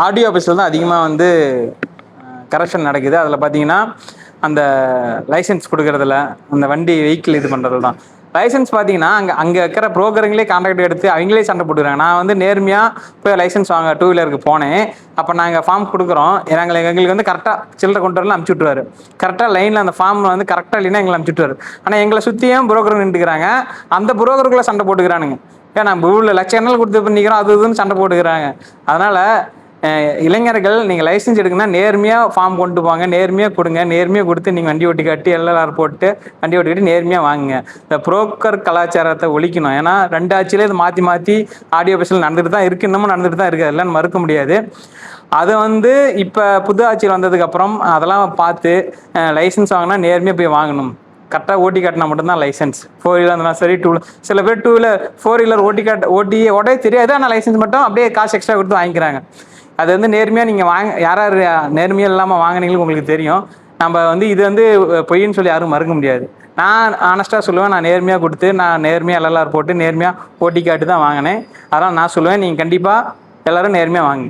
Audio ஆஃபீஸில் தான் அதிகமாக வந்து கரெக்ஷன் நடக்குது. அதில் பார்த்தீங்கன்னா அந்த லைசன்ஸ் கொடுக்கறதுல, அந்த வண்டி வெஹிக்கிள் இது பண்ணுறது தான். லைசன்ஸ் பார்த்தீங்கன்னா அங்கே இருக்கிற புரோக்கருங்களே கான்ட்ராக்ட் எடுத்து அவங்களே சண்டை போட்டுக்கிறாங்க. நான் வந்து நேர்மையாக போய் லைசன்ஸ் வாங்க 2 வீலருக்கு போனேன். அப்போ நாங்கள் ஃபார்ம் கொடுக்குறோம், எங்களுக்கு வந்து கரெக்டாக சில்லறை கொண்டு வரலாம் அனுப்பிச்சி விட்ருவாரு. கரெக்டாக லைனில் அந்த ஃபார்ம் வந்து கரெக்டாக இல்லைன்னா எங்களை அனுப்பிச்சி விட்ருவாரு. ஆனால் எங்களை சுற்றியும் புரோக்கர் நின்றுக்கிறாங்க. அந்த புரோக்கருக்குள்ளே சண்டை போட்டுக்கிறானுங்க. ஏன் நம்ம ஊரில் லட்சங்கள் கொடுத்து பண்ணிக்கிறோம், அது இதுன்னு சண்டை போட்டுக்கிறாங்க. அதனால் இளைஞர்கள் நீங்கள் லைசன்ஸ் எடுக்குன்னா நேர்மையாக ஃபார்ம் கொண்டு போங்க, நேர்மையாக கொடுங்க, நேர்மையாக கொடுத்து நீங்கள் வண்டி ஓட்டி காட்டி எல்எல்ஆர் போட்டு வண்டி ஓட்டி காட்டி நேர்மையாக வாங்குங்க. இந்த புரோக்கர் கலாச்சாரத்தை ஒழிக்கணும். ஏன்னா 2 ஆட்சியிலே இது மாற்றி ஆடியோ ஆஃபீஸில் நடந்துட்டு தான் இருக்குது, இன்னமும் நடந்துட்டு தான் இருக்குது, அதெல்லாம் மறுக்க முடியாது. அதை வந்து இப்போ புது ஆட்சியில் வந்ததுக்கப்புறம் அதெல்லாம் பார்த்து லைசன்ஸ் வாங்கினா நேர்மையாக போய் வாங்கணும். கரெக்டாக ஓட்டி காட்டினா மட்டும்தான் லைசன்ஸ். 4 வீலர் இருந்தாலும் சரி, 2 வீலர். சில பேர் 2 வீலர் 4 வீலர் ஓட்டவே தெரியாது, ஆனால் லைசன்ஸ் மட்டும் அப்படியே காசு எக்ஸ்ட்ரா கொடுத்து வாங்கிக்கிறாங்க. அது வந்து நேர்மையாக நீங்கள் யார் நேர்மையாக இல்லாமல் வாங்கினீங்களும் உங்களுக்கு தெரியும். நம்ம வந்து இது வந்து பொய்ன்னு சொல்லி யாரும் மறுக்க முடியாது. நான் ஆனஸ்ட்டாக சொல்லுவேன், நான் நேர்மையாக கொடுத்து நான் நேர்மையாக எல்எல்ஆர் போட்டு நேர்மையாக ஓட்டி காட்டு தான் வாங்கினேன். அதனால் நான் சொல்லுவேன், நீங்கள் கண்டிப்பாக எல்லோரும் நேர்மையாக வாங்க.